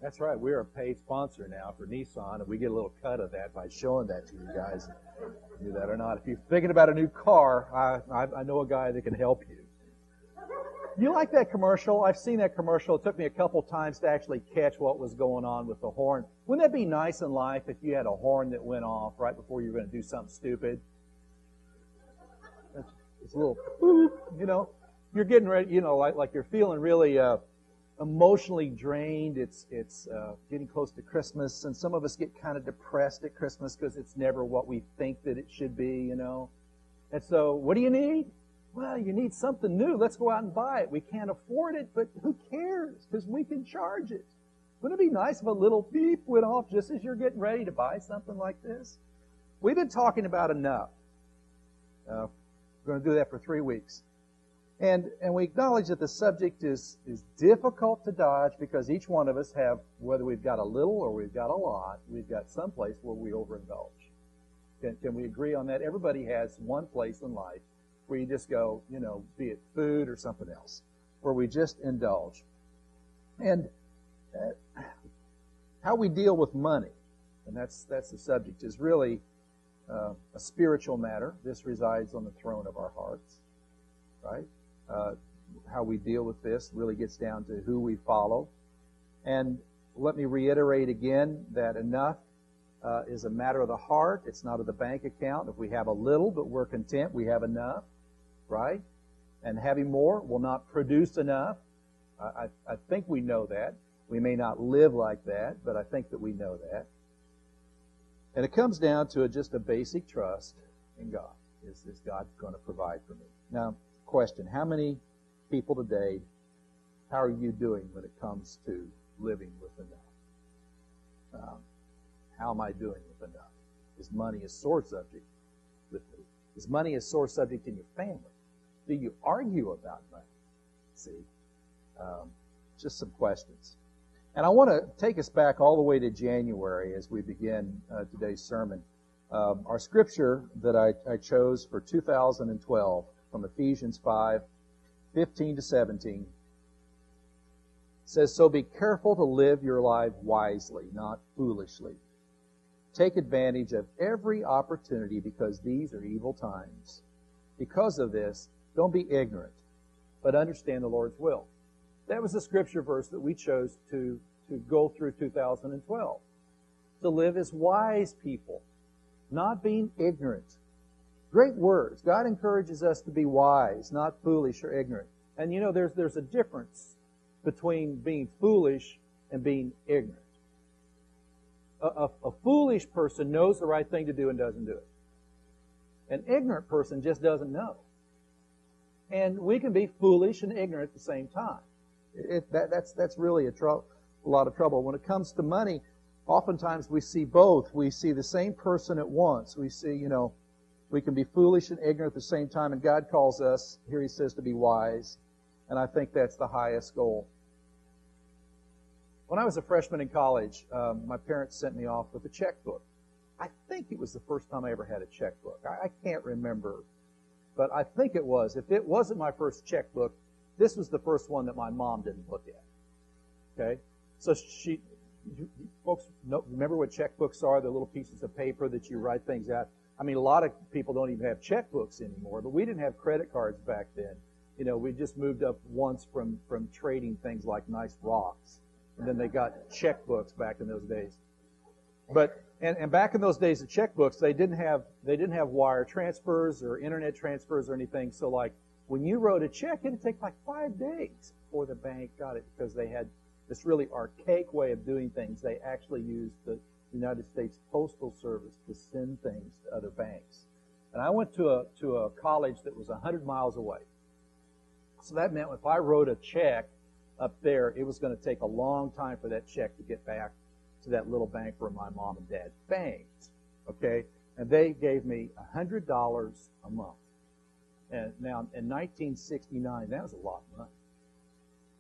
That's right. We're a paid sponsor now for Nissan, and we get a little cut of that by showing that to you guys. Do that or not. If you're thinking about a new car, I know a guy that can help you. You like that commercial? I've seen that commercial. It took me a couple times to actually catch what was going on with the horn. Wouldn't that be nice in life if you had a horn that went off right before you were going to do something stupid? It's a little, you're getting ready, like you're feeling really emotionally drained. It's getting close to Christmas, and some of us get kind of depressed at Christmas because it's never what we think that it should be, And so, what do you need? Well, you need something new. Let's go out and buy it. We can't afford it, but who cares? Because we can charge it. Wouldn't it be nice if a little beep went off just as you're getting ready to buy something like this? We've been talking about enough. We're going to do that for 3 weeks. And we acknowledge that the subject is difficult to dodge because each one of us have, whether we've got a little or we've got a lot, we've got some place where we overindulge. Can we agree on that? Everybody has one place in life where you just go, be it food or something else, where we just indulge. And how we deal with money, and that's the subject, is really a spiritual matter. This resides on the throne of our hearts, right? How we deal with this really gets down to who we follow. And let me reiterate again that enough is a matter of the heart. It's not of the bank account. If we have a little, but we're content, we have enough, right? And having more will not produce enough. I think we know that. We may not live like that, but I think that we know that. And it comes down to just a basic trust in God. Is God going to provide for me? Now, question, how many people today, how are you doing when it comes to living with enough? How am I doing with enough? Is money a sore subject with me? Is money a sore subject in your family? Do you argue about money? See, just some questions. And I want to take us back all the way to January as we begin today's sermon. Our scripture that I chose for 2012 from Ephesians 5:15 to 17 says, "So be careful to live your life wisely, not foolishly. Take advantage of every opportunity because these are evil times. Because of this, don't be ignorant, but understand the Lord's will." That was the scripture verse that we chose to go through 2012. To live as wise people, not being ignorant. Great words. God encourages us to be wise, not foolish or ignorant. And there's a difference between being foolish and being ignorant. A foolish person knows the right thing to do and doesn't do it. An ignorant person just doesn't know. And we can be foolish and ignorant at the same time. That's really a lot of trouble. When it comes to money, oftentimes we see both. We see the same person at once. We see, we can be foolish and ignorant at the same time, and God calls us, here He says, to be wise. And I think that's the highest goal. When I was a freshman in college, my parents sent me off with a checkbook. I think it was the first time I ever had a checkbook. I can't remember, but I think it was. If it wasn't my first checkbook, this was the first one that my mom didn't look at. Okay? So folks remember what checkbooks are? They're little pieces of paper that you write things out. I mean, a lot of people don't even have checkbooks anymore, but we didn't have credit cards back then. We just moved up once from trading things like nice rocks. And then they got checkbooks back in those days. But and back in those days of checkbooks, they didn't have wire transfers or internet transfers or anything. So like when you wrote a check, it'd take like 5 days before the bank got it because they had this really archaic way of doing things. They actually used the United States Postal Service to send things to other banks. And I went to a college that was 100 miles away. So that meant if I wrote a check up there, it was going to take a long time for that check to get back to that little bank where my mom and dad banked. Okay? And they gave me $100 a month. And now, in 1969, that was a lot of money.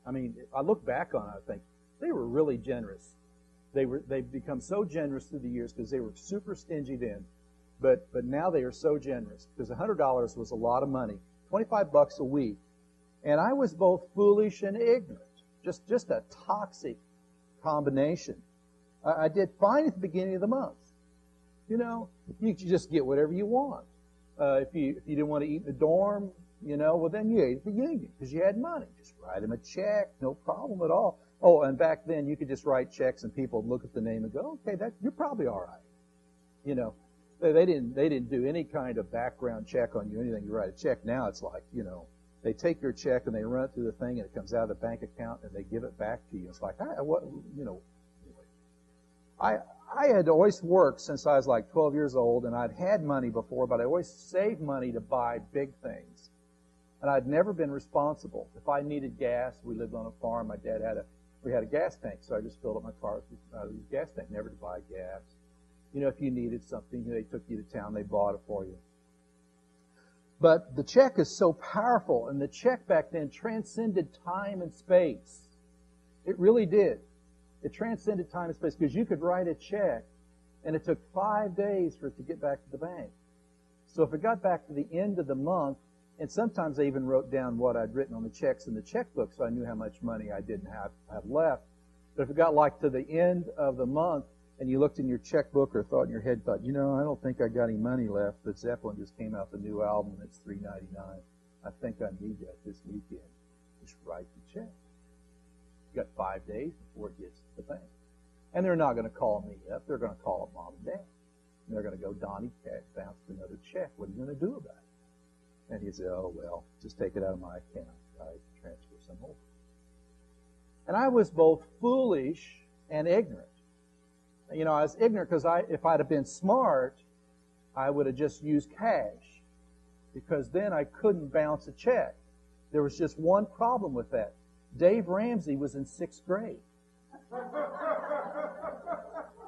I mean, I look back on it, I think, they were really generous. They've become so generous through the years because they were super stingy then. But now they are so generous because $100 was a lot of money. $25 a week. And I was both foolish and ignorant. Just a toxic combination. I did fine at the beginning of the month. You could just get whatever you want. If you didn't want to eat in the dorm, well, then you ate at the union because you had money. Just write them a check, no problem at all. Oh, and back then you could just write checks and people would look at the name and go, okay, you're probably all right. They didn't do any kind of background check on you, anything. You write a check. Now it's like, they take your check and they run it through the thing and it comes out of the bank account and they give it back to you. It's like, I had always worked since I was like 12 years old, and I'd had money before, but I always saved money to buy big things. And I'd never been responsible. If I needed gas, we lived on a farm. My dad we had a gas tank, so I just filled up my car with the gas tank, never to buy gas. If you needed something, they took you to town, they bought it for you. But the check is so powerful, and the check back then transcended time and space. It really did. It transcended time and space because you could write a check, and it took 5 days for it to get back to the bank. So if it got back to the end of the month, and sometimes I even wrote down what I'd written on the checks in the checkbook so I knew how much money I didn't have left. But if it got like to the end of the month, and you looked in your checkbook or thought in your head, I don't think I got any money left, but Zeppelin just came out the new album and it's $3.99. I think I need that this weekend. Just write the check. You got 5 days before it gets to the bank. And they're not going to call me up. They're going to call up Mom and Dad. And they're going to go, Donnie bounced another check. What are you going to do about it? And he said, oh, well, just take it out of my account. I transfer some over. And I was both foolish and ignorant. I was ignorant because if I'd have been smart, I would have just used cash, because then I couldn't bounce a check. There was just one problem with that. Dave Ramsey was in 6th grade.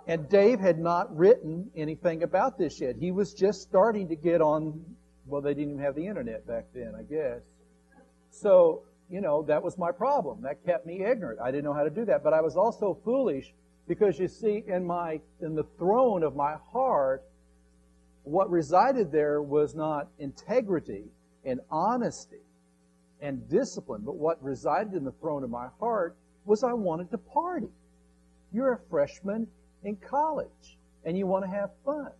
And Dave had not written anything about this yet. He was just starting to get on, well, they didn't even have the internet back then, I guess. So, that was my problem. That kept me ignorant. I didn't know how to do that. But I was also foolish because, you see, in the throne of my heart, what resided there was not integrity and honesty and discipline, but what resided in the throne of my heart was I wanted to party. You're a freshman in college, and you want to have fun.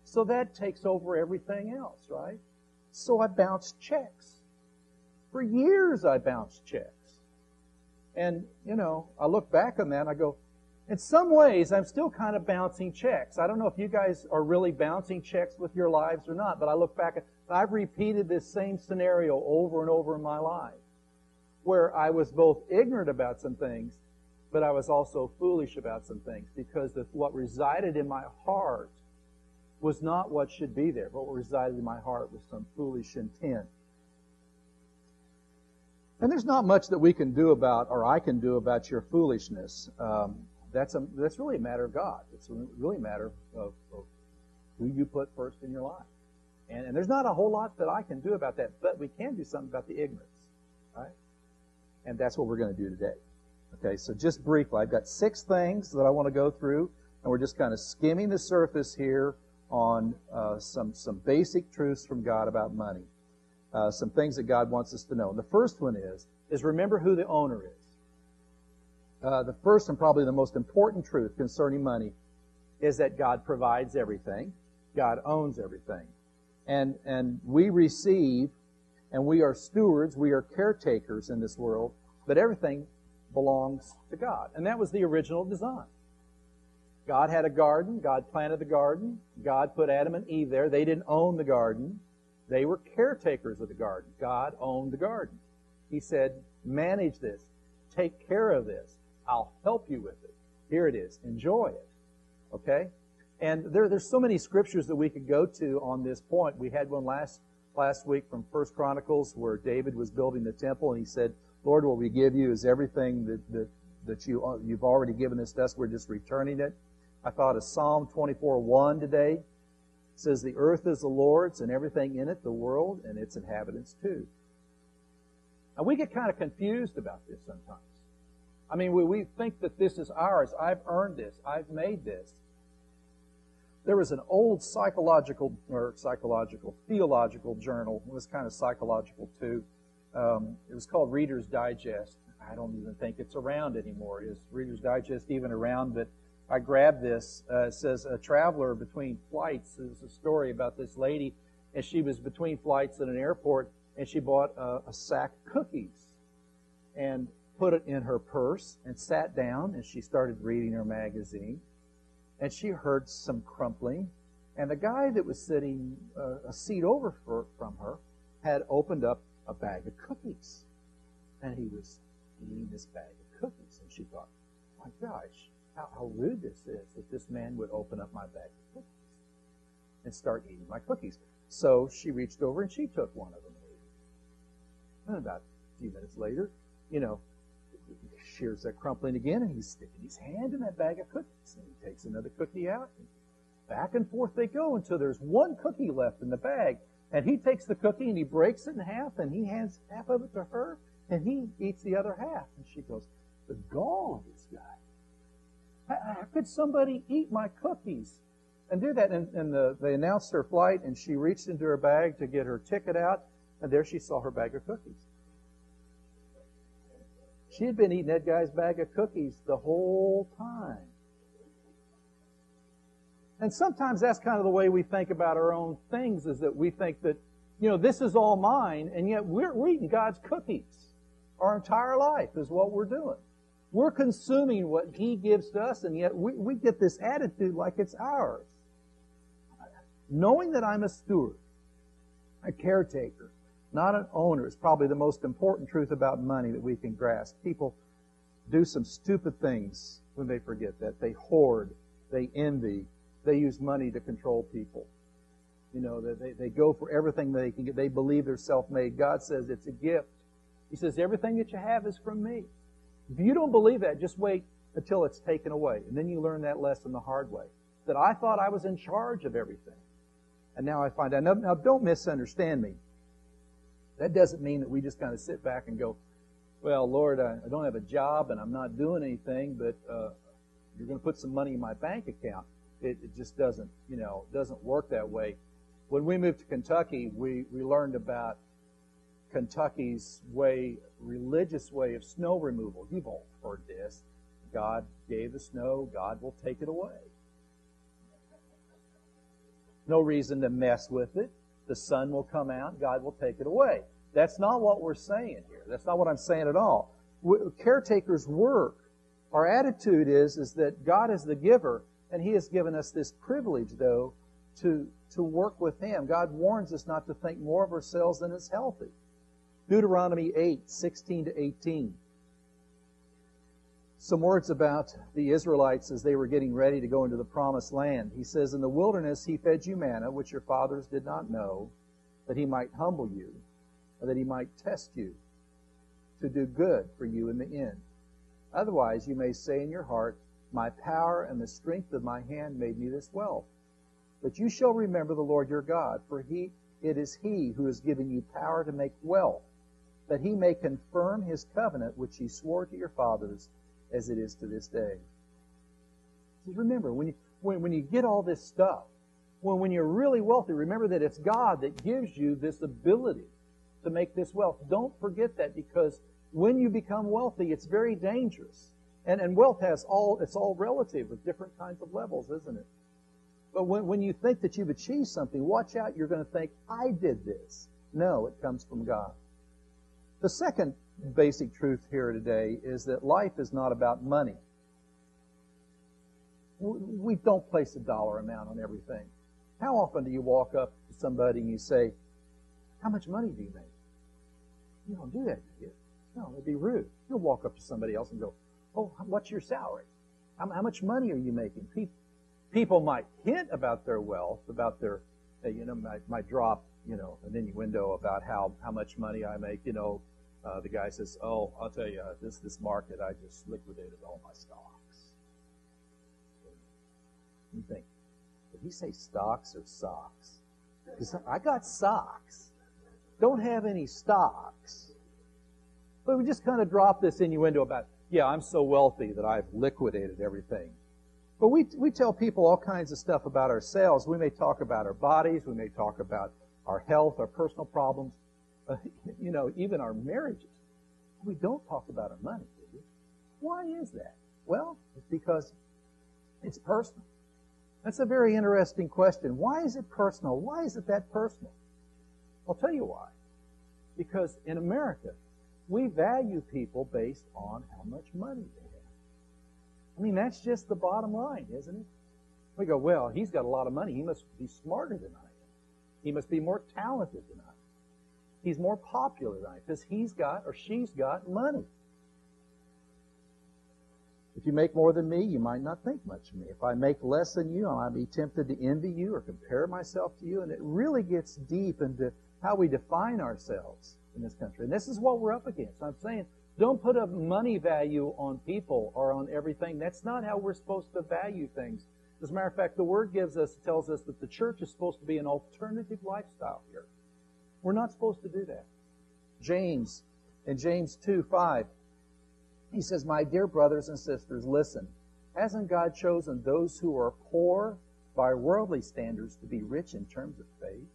So that takes over everything else, right? So I bounced checks. For years I bounced checks. And, I look back on that and I go, in some ways, I'm still kind of bouncing checks. I don't know if you guys are really bouncing checks with your lives or not, but I look back and I've repeated this same scenario over and over in my life, where I was both ignorant about some things, but I was also foolish about some things, because what resided in my heart was not what should be there, but what resided in my heart was some foolish intent. And there's not much that we can do about, or I can do about your foolishness. That's really a matter of God. It's really a matter of who you put first in your life. And there's not a whole lot that I can do about that, but we can do something about the ignorance, right? And that's what we're going to do today. Okay, so just briefly, I've got 6 things that I want to go through, and we're just kind of skimming the surface here on some basic truths from God about money. Some things that God wants us to know. And the first one is remember who the owner is. The first and probably the most important truth concerning money is that God provides everything. God owns everything. And we receive, and we are stewards, we are caretakers in this world, but everything belongs to God. And that was the original design. God had a garden. God planted the garden. God put Adam and Eve there. They didn't own the garden. They were caretakers of the garden. God owned the garden. He said, manage this. Take care of this. I'll help you with it. Here it is. Enjoy it. Okay? And there's so many scriptures that we could go to on this point. We had one last week from 1 Chronicles where David was building the temple, and he said, Lord, what we give you is everything that you've already given us to us. We're just returning it. I thought of Psalm 24:1 today. It says, the earth is the Lord's and everything in it, the world and its inhabitants too. Now we get kind of confused about this sometimes. I mean, we think that this is ours. I've earned this. I've made this. There was an old theological journal. It was kind of psychological too. It was called Reader's Digest. I don't even think it's around anymore. Is Reader's Digest even around? But I grabbed this. It says, a traveler between flights. There's a story about this lady, and she was between flights at an airport, and she bought a sack of cookies and put it in her purse and sat down, and she started reading her magazine, and she heard some crumpling, and the guy that was sitting a seat over from her had opened up a bag of cookies, and he was eating this bag of cookies, and she thought, my gosh, how rude this is that this man would open up my bag of cookies and start eating my cookies. So she reached over and she took one of them. And about a few minutes later, he hears that crumpling again, and he's sticking his hand in that bag of cookies, and he takes another cookie out, and back and forth they go until there's one cookie left in the bag, and he takes the cookie and he breaks it in half, and he hands half of it to her, and he eats the other half. And she goes, the gall of this guy. How could somebody eat my cookies and do that? And they announced her flight, and she reached into her bag to get her ticket out, and there she saw her bag of cookies. She had been eating that guy's bag of cookies the whole time. And sometimes that's kind of the way we think about our own things, is that we think that, this is all mine, and yet we're eating God's cookies. Our entire life is what we're doing. We're consuming what He gives to us, and yet we get this attitude like it's ours. Knowing that I'm a steward, a caretaker, not an owner, is probably the most important truth about money that we can grasp. People do some stupid things when they forget that. They hoard, they envy, they use money to control people. They go for everything they can get. They believe they're self-made. God says it's a gift. He says everything that you have is from me. If you don't believe that, just wait until it's taken away. And then you learn that lesson the hard way. That I thought I was in charge of everything. And now I find out. Now don't misunderstand me. That doesn't mean that we just kind of sit back and go, well, Lord, I don't have a job and I'm not doing anything, but you're going to put some money in my bank account. It just doesn't work that way. When we moved to Kentucky, we learned about Kentucky's religious way of snow removal. You've all heard this. God gave the snow, God will take it away. No reason to mess with it. The sun will come out, God will take it away. That's not what we're saying here. That's not what I'm saying at all. Caretakers work. Our attitude is that God is the giver, and He has given us this privilege, though, to work with Him. God warns us not to think more of ourselves than is healthy. Deuteronomy 8:16-18. Some words about the Israelites as they were getting ready to go into the promised land. He says, in the wilderness He fed you manna, which your fathers did not know, that He might humble you, or that He might test you, to do good for you in the end. Otherwise you may say in your heart, my power and the strength of my hand made me this wealth. But you shall remember the Lord your God, for it is He who has given you power to make wealth, that He may confirm His covenant which He swore to your fathers, as it is to this day. Just remember, when you get all this stuff, when you're really wealthy, remember that it's God that gives you this ability to make this wealth. Don't forget that, because when you become wealthy, it's very dangerous. And wealth it's all relative with different kinds of levels, isn't it? But when you think that you've achieved something, watch out, you're going to think, I did this. No, it comes from God. The second basic truth here today is that life is not about money. We don't place a dollar amount on everything. How often do you walk up to somebody and you say, how much money do you make? You don't do that, do you? No, it'd be rude. You'll walk up to somebody else and go, oh, what's your salary? How much money are you making? People might hint about their wealth, about their, might drop, an innuendo about how much money I make. The guy says, oh, I'll tell you, this market, I just liquidated all my stocks. You think, did he say stocks or socks? Because I got socks. Don't have any stocks. But we just kind of drop this innuendo about, yeah, I'm so wealthy that I've liquidated everything. But we tell people all kinds of stuff about ourselves. We may talk about our bodies. We may talk about our health, our personal problems. Even our marriages. We don't talk about our money, do we? Why is that? Well, it's because it's personal. That's a very interesting question. Why is it personal? Why is it that personal? I'll tell you why. Because in America, we value people based on how much money they have. I mean, that's just the bottom line, isn't it? We go, well, he's got a lot of money. He must be smarter than I am. He must be more talented than I am. He's more popular than I am because he's got or she's got money. If you make more than me, you might not think much of me. If I make less than you, I might be tempted to envy you or compare myself to you. And it really gets deep into how we define ourselves in this country. And this is what we're up against. I'm saying, don't put a money value on people or on everything. That's not how we're supposed to value things. As a matter of fact, the Word tells us that the church is supposed to be an alternative lifestyle here. We're not supposed to do that. James, in James 2:5, he says, my dear brothers and sisters, listen. Hasn't God chosen those who are poor by worldly standards to be rich in terms of faith?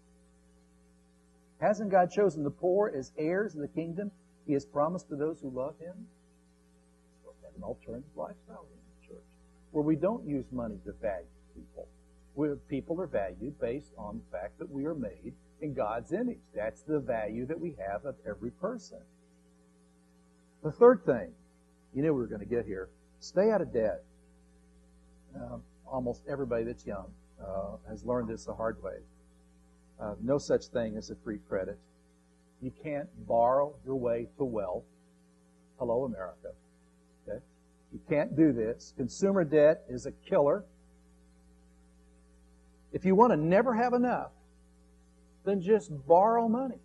Hasn't God chosen the poor as heirs of the kingdom He has promised to those who love Him? We're supposed to have an alternative lifestyle in the church where we don't use money to value people. People are valued based on the fact that we are made in God's image. That's the value that we have of every person. The third thing, you knew we were going to get here, stay out of debt. Almost everybody that's young has learned this the hard way. No such thing as a free credit. You can't borrow your way to wealth. Hello, America. Okay? You can't do this. Consumer debt is a killer. If you want to never have enough, then just borrow money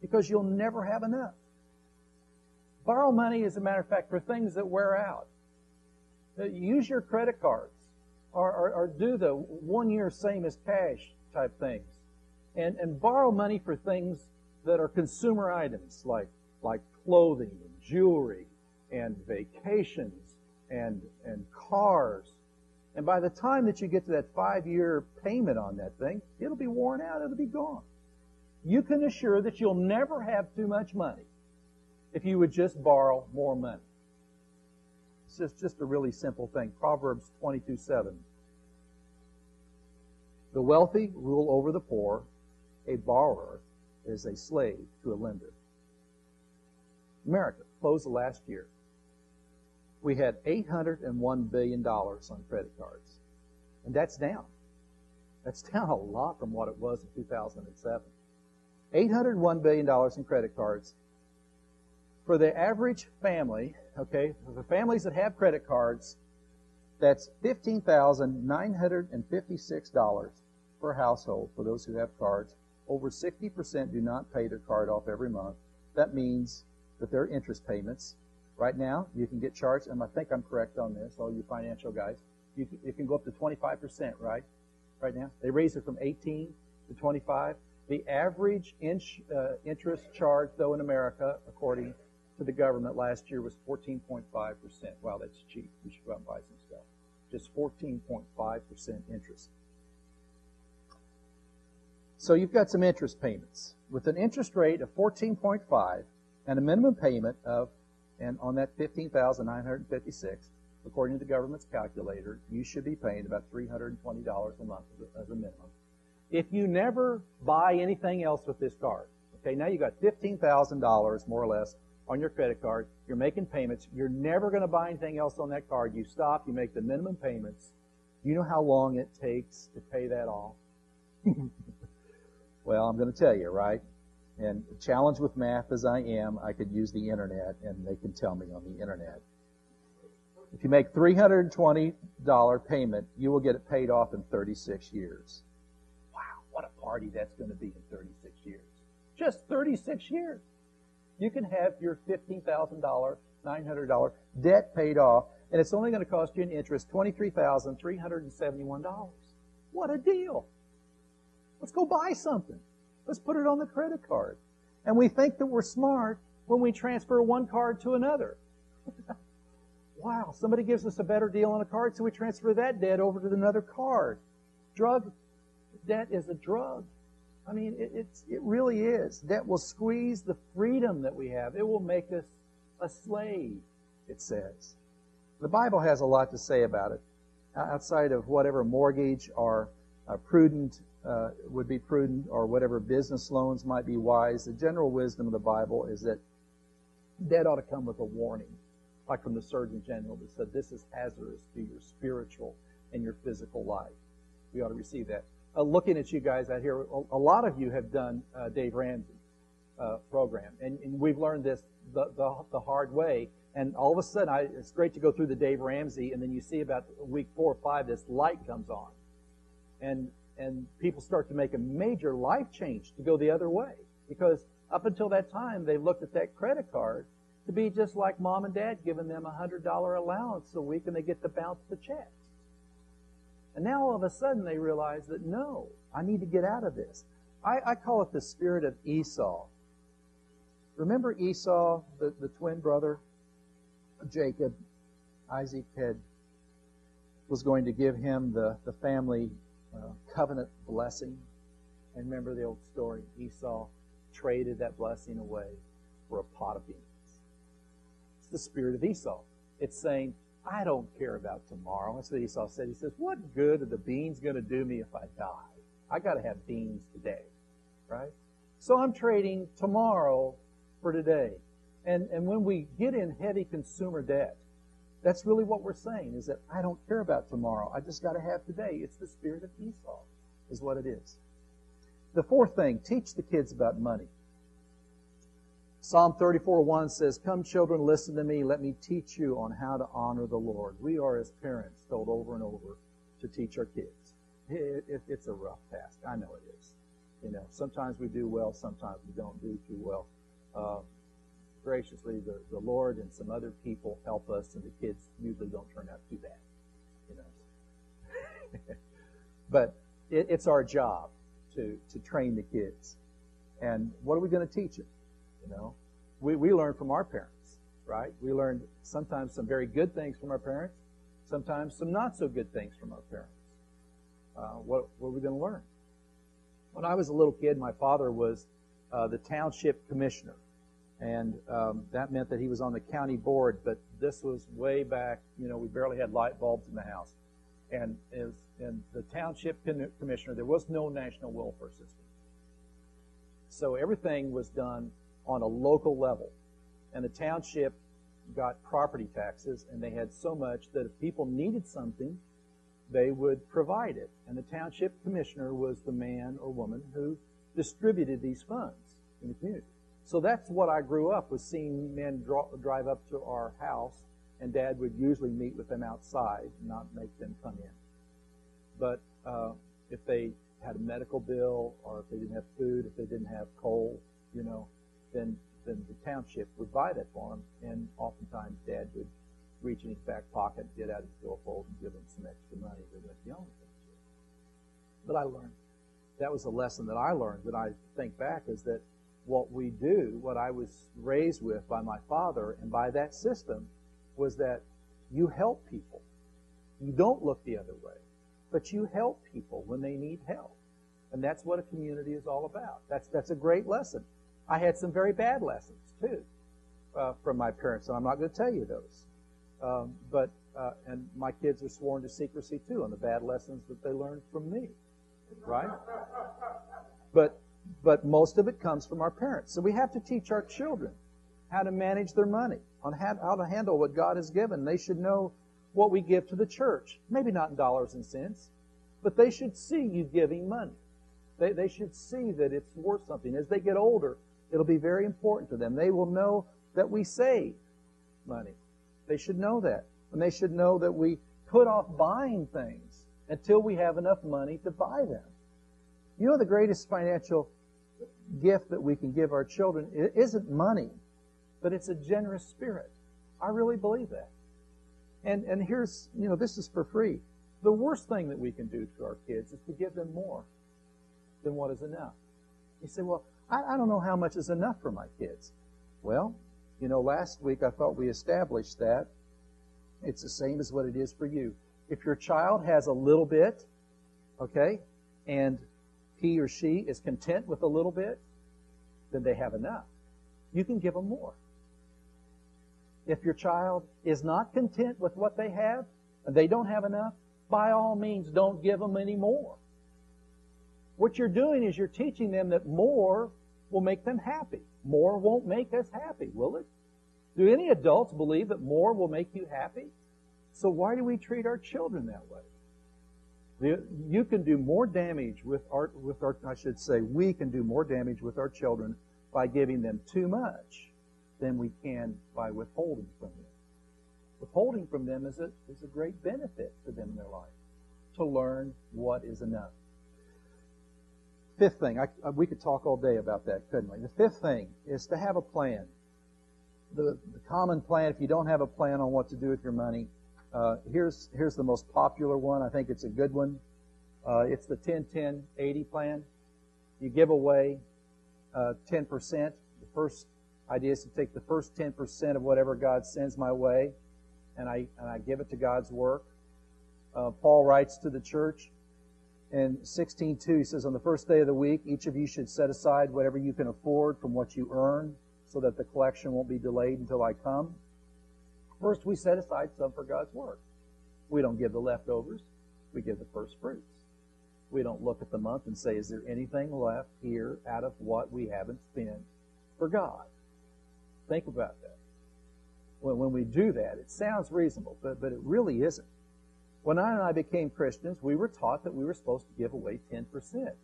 because you'll never have enough. Borrow money, as a matter of fact, for things that wear out. Use your credit cards or do the 1 year same as cash type things. And borrow money for things that are consumer items like clothing and jewelry and vacations and cars. And by the time that you get to that 5-year payment on that thing, it'll be worn out, it'll be gone. You can assure that you'll never have too much money if you would just borrow more money. It's just a really simple thing. Proverbs 22:7. The wealthy rule over the poor. A borrower is a slave to a lender. America closed the last year. We had $801 billion on credit cards. And that's down. That's down a lot from what it was in 2007. $801 billion in credit cards. For the average family, okay, for the families that have credit cards, that's $15,956 per household for those who have cards. Over 60% do not pay their card off every month. That means that their interest payments, right now, you can get charged, and I think I'm correct on this, all you financial guys, it can go up to 25%, right? Right now. They raised it from 18 to 25. The average interest charge, though, in America, according to the government last year, was 14.5%. Wow, that's cheap. We should go out and buy some stuff. Just 14.5% interest. So you've got some interest payments. With an interest rate of 14.5 and a minimum payment of, and on that $15,956, according to the government's calculator, you should be paying about $320 a month as a minimum. If you never buy anything else with this card, okay, now you've got $15,000 more or less on your credit card. You're making payments. You're never going to buy anything else on that card. You stop. You make the minimum payments. You know how long it takes to pay that off? Well, I'm going to tell you, right? And challenged with math as I am, I could use the internet, and they can tell me on the internet. If you make $320 payment, you will get it paid off in 36 years. Wow, what a party that's going to be in 36 years. Just 36 years. You can have your $15,000, $900 debt paid off, and it's only going to cost you in interest $23,371. What a deal. Let's go buy something. Let's put it on the credit card. And we think that we're smart when we transfer one card to another. Wow, somebody gives us a better deal on a card, so we transfer that debt over to another card. Debt is a drug. I mean, it really is. Debt will squeeze the freedom that we have. It will make us a slave, it says. The Bible has a lot to say about it. Outside of whatever mortgage or prudent would be prudent, or whatever business loans might be wise, the general wisdom of the Bible is that debt ought to come with a warning, like from the Surgeon General that said this is hazardous to your spiritual and your physical life. We ought to receive that. Looking at you guys out here, a lot of you have done Dave Ramsey's program, and we've learned this the hard way. And all of a sudden, it's great to go through the Dave Ramsey, and then you see about week 4 or 5, this light comes on, and people start to make a major life change to go the other way, because up until that time, they looked at that credit card to be just like mom and dad giving them a $100 allowance a week, and they get to bounce the checks. And now all of a sudden they realize that, no, I need to get out of this. I call it the spirit of Esau. Remember Esau, the twin brother of Jacob? Isaac was going to give him the family covenant blessing. And remember the old story, Esau traded that blessing away for a pot of beans. It's the spirit of Esau. It's saying, I don't care about tomorrow. That's what Esau said. He says, what good are the beans going to do me if I die? I got to have beans today, right? So I'm trading tomorrow for today. And when we get in heavy consumer debt, that's really what we're saying, is that I don't care about tomorrow. I just got to have today. It's the spirit of Esau, is what it is. The fourth thing, teach the kids about money. Psalm 34:1 says, come children, listen to me. Let me teach you on how to honor the Lord. We are, as parents, told over and over to teach our kids. It's a rough task. I know it is. Sometimes we do well, sometimes we don't do too well. Graciously, the Lord and some other people help us, and the kids usually don't turn out too bad. But it's our job to train the kids. And what are we going to teach them? We learn from our parents, right? We learned sometimes some very good things from our parents, sometimes some not so good things from our parents. What are we going to learn? When I was a little kid, my father was the township commissioner, and that meant that he was on the county board, but this was way back, we barely had light bulbs in the house. And the township commissioner, there was no national welfare system. So everything was done on a local level. And the township got property taxes, and they had so much that if people needed something, they would provide it. And the township commissioner was the man or woman who distributed these funds in the community. So that's what I grew up with, seeing men drive up to our house, and Dad would usually meet with them outside, not make them come in. But if they had a medical bill, or if they didn't have food, if they didn't have coal, then the township would buy that for them, and oftentimes Dad would reach in his back pocket, get out his billfold, and give them some extra money. That's the only thing. But I learned, that was a lesson that I learned, that I think back, is that what we do, what I was raised with by my father and by that system, was that you help people. You don't look the other way, but you help people when they need help. And that's what a community is all about. That's a great lesson. I had some very bad lessons, too, from my parents, and I'm not going to tell you those. And my kids are sworn to secrecy, too, on the bad lessons that they learned from me, right? But most of it comes from our parents. So we have to teach our children how to manage their money, on how to handle what God has given. They should know what we give to the church. Maybe not in dollars and cents, but they should see you giving money. They should see that it's worth something. As they get older, it'll be very important to them. They will know that we save money. They should know that. And they should know that we put off buying things until we have enough money to buy them. The greatest financial gift that we can give our children isn't money, but it's a generous spirit. I really believe that. And here's, this is for free. The worst thing that we can do to our kids is to give them more than what is enough. You say, well, I don't know how much is enough for my kids. Well, last week I thought we established that it's the same as what it is for you. If your child has a little bit, okay, and he or she is content with a little bit, then they have enough. You can give them more. If your child is not content with what they have, and they don't have enough, by all means, don't give them any more. What you're doing is you're teaching them that more will make them happy. More won't make us happy, will it? Do any adults believe that more will make you happy? So why do we treat our children that way? You can do more damage we can do more damage with our children by giving them too much than we can by withholding from them. Withholding from them is a great benefit to them in their life, to learn what is enough. Fifth thing, we could talk all day about that, couldn't we? The fifth thing is to have a plan. The common plan, if you don't have a plan on what to do with your money, here's the most popular one. I think it's a good one. It's the 10-10-80 plan. You give away 10%. The first idea is to take the first 10% of whatever God sends my way, and I give it to God's work. Paul writes to the church in 16:2, he says, on the first day of the week, each of you should set aside whatever you can afford from what you earn so that the collection won't be delayed until I come. First, we set aside some for God's work. We don't give the leftovers. We give the first fruits. We don't look at the month and say, is there anything left here out of what we haven't spent for God? Think about that. When we do that, it sounds reasonable, but it really isn't. When Anna and I became Christians, we were taught that we were supposed to give away 10%.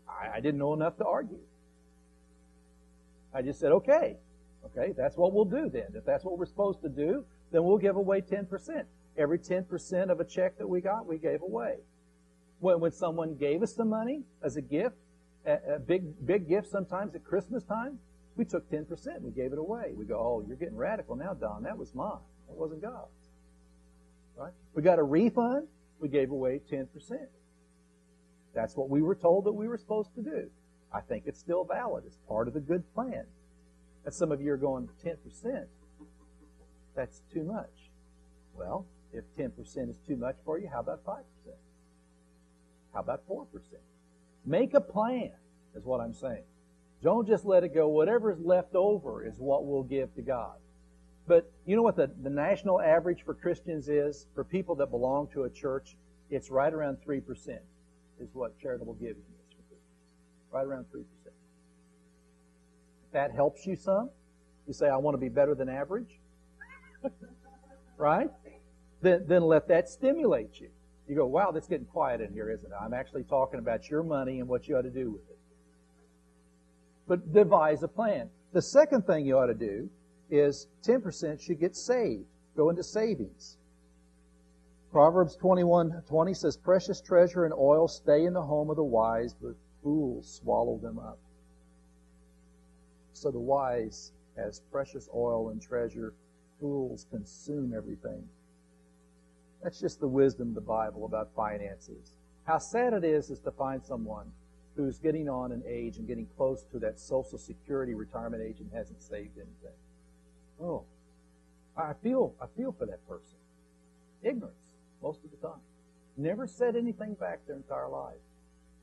I didn't know enough to argue. I just said, okay, that's what we'll do then. If that's what we're supposed to do, then we'll give away 10%. Every 10% of a check that we got, we gave away. When someone gave us the money as a gift, a big gift sometimes at Christmas time, we took 10%. We gave it away. We go, oh, you're getting radical now, Don. That was mine. That wasn't God's. Right? We got a refund. We gave away 10%. That's what we were told that we were supposed to do. I think it's still valid. It's part of the good plan. And some of you are going, 10%? That's too much. Well, if 10% is too much for you, how about 5%? How about 4%? Make a plan, is what I'm saying. Don't just let it go. Whatever is left over is what we'll give to God. But you know what the national average for Christians is? For people that belong to a church, it's right around 3% is what charitable giving is for Christians. Right around 3%. If that helps you some, you say, I want to be better than average. Right? Then let that stimulate you. You go, wow, that's getting quiet in here, isn't it? I'm actually talking about your money and what you ought to do with it. But devise a plan. The second thing you ought to do is 10% should get saved. Go into savings. Proverbs 21:20 says, precious treasure and oil stay in the home of the wise, but fools swallow them up. So the wise has precious oil and treasure. Fools consume everything. That's just the wisdom of the Bible about finances. How sad it is to find someone who's getting on in age and getting close to that Social Security retirement age and hasn't saved anything. Oh, I feel for that person. Ignorance, most of the time. Never said anything back their entire life.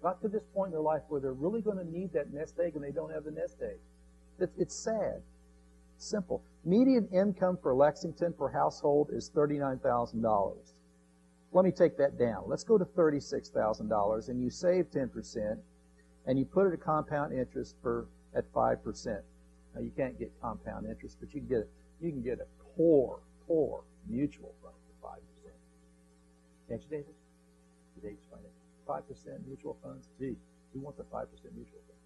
Got to this point in their life where they're really going to need that nest egg and they don't have the nest egg. It's sad. Simple. Median income for Lexington per household is $39,000. Let me take that down. Let's go to $36,000, and you save 10%, and you put it at compound interest at 5%. Now you can't get compound interest, but you can get a core mutual fund for 5%. Can't you, David? David's finding 5% mutual funds. Gee, who wants a 5% mutual fund?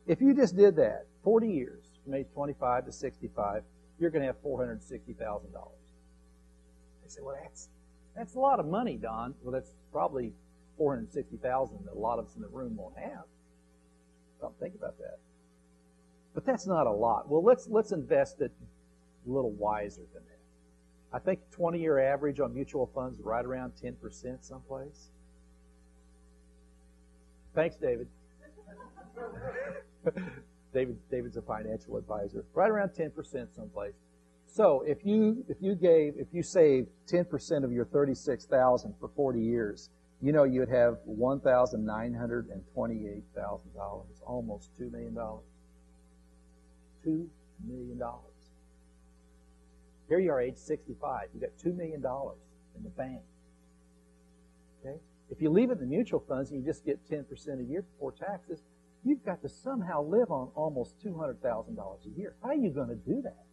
If you just did that 40 years, from age 25 to 65, you're going to have $460,000. They say, well, that's a lot of money, Don. Well, that's probably $460,000 that a lot of us in the room won't have. Don't think about that. But that's not a lot. Well, let's invest it a little wiser than that. I think 20-year average on mutual funds is right around 10% someplace. Thanks, David. David's a financial advisor. Right around 10% someplace. So if you saved 10% of your $36,000 for 40 years, you know you'd have $1,928,000, almost $2 million. $2 million. Here you are, age 65. You've got $2 million in the bank. Okay? If you leave it in the mutual funds and you just get 10% a year before taxes, you've got to somehow live on almost $200,000 a year. How are you going to do that?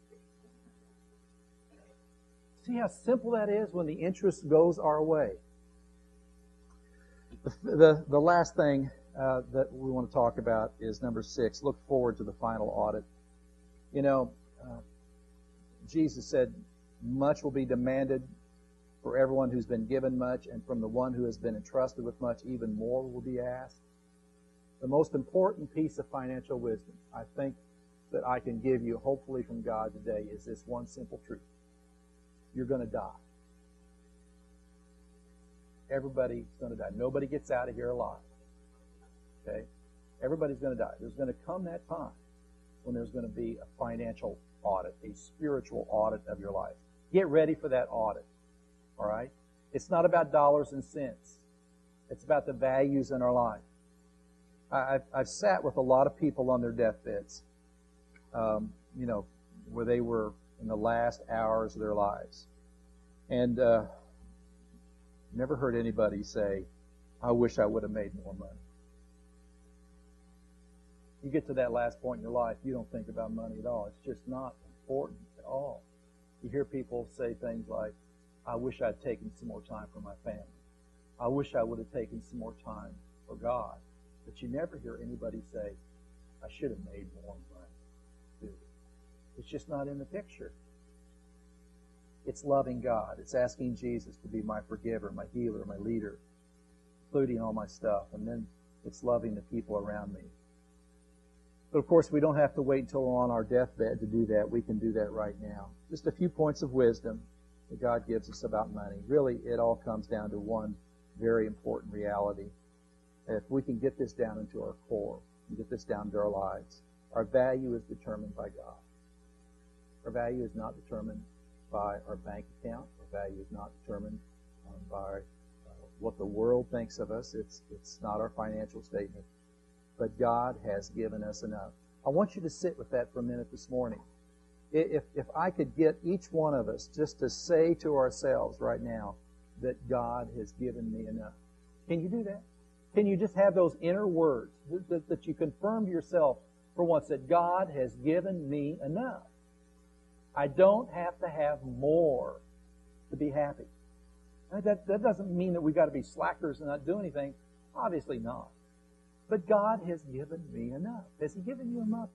See how simple that is when the interest goes our way. The last thing that we want to talk about is number 6. Look forward to the final audit. You know, Jesus said, much will be demanded for everyone who's been given much, and from the one who has been entrusted with much, even more will be asked. The most important piece of financial wisdom, I think, that I can give you, hopefully from God today, is this one simple truth. You're going to die. Everybody's going to die. Nobody gets out of here alive. Okay? Everybody's going to die. There's going to come that time when there's going to be a financial audit, a spiritual audit of your life. Get ready for that audit. All right? It's not about dollars and cents. It's about the values in our life. I've sat with a lot of people on their deathbeds, where they were in the last hours of their lives. And never heard anybody say, I wish I would have made more money. You get to that last point in your life, you don't think about money at all. It's just not important at all. You hear people say things like, I wish I'd taken some more time for my family. I wish I would have taken some more time for God. But you never hear anybody say, I should have made more money. It's just not in the picture. It's loving God. It's asking Jesus to be my forgiver, my healer, my leader, including all my stuff. And then it's loving the people around me. But of course, we don't have to wait until we're on our deathbed to do that. We can do that right now. Just a few points of wisdom that God gives us about money. Really, it all comes down to one very important reality. If we can get this down into our core, and get this down into our lives, our value is determined by God. Our value is not determined by our bank account. Our value is not determined by what the world thinks of us. It's not our financial statement. But God has given us enough. I want you to sit with that for a minute this morning. If I could get each one of us just to say to ourselves right now that God has given me enough. Can you do that? Can you just have those inner words that you confirm to yourself for once that God has given me enough? I don't have to have more to be happy. That doesn't mean that we've got to be slackers and not do anything. Obviously not. But God has given me enough. Has He given you enough?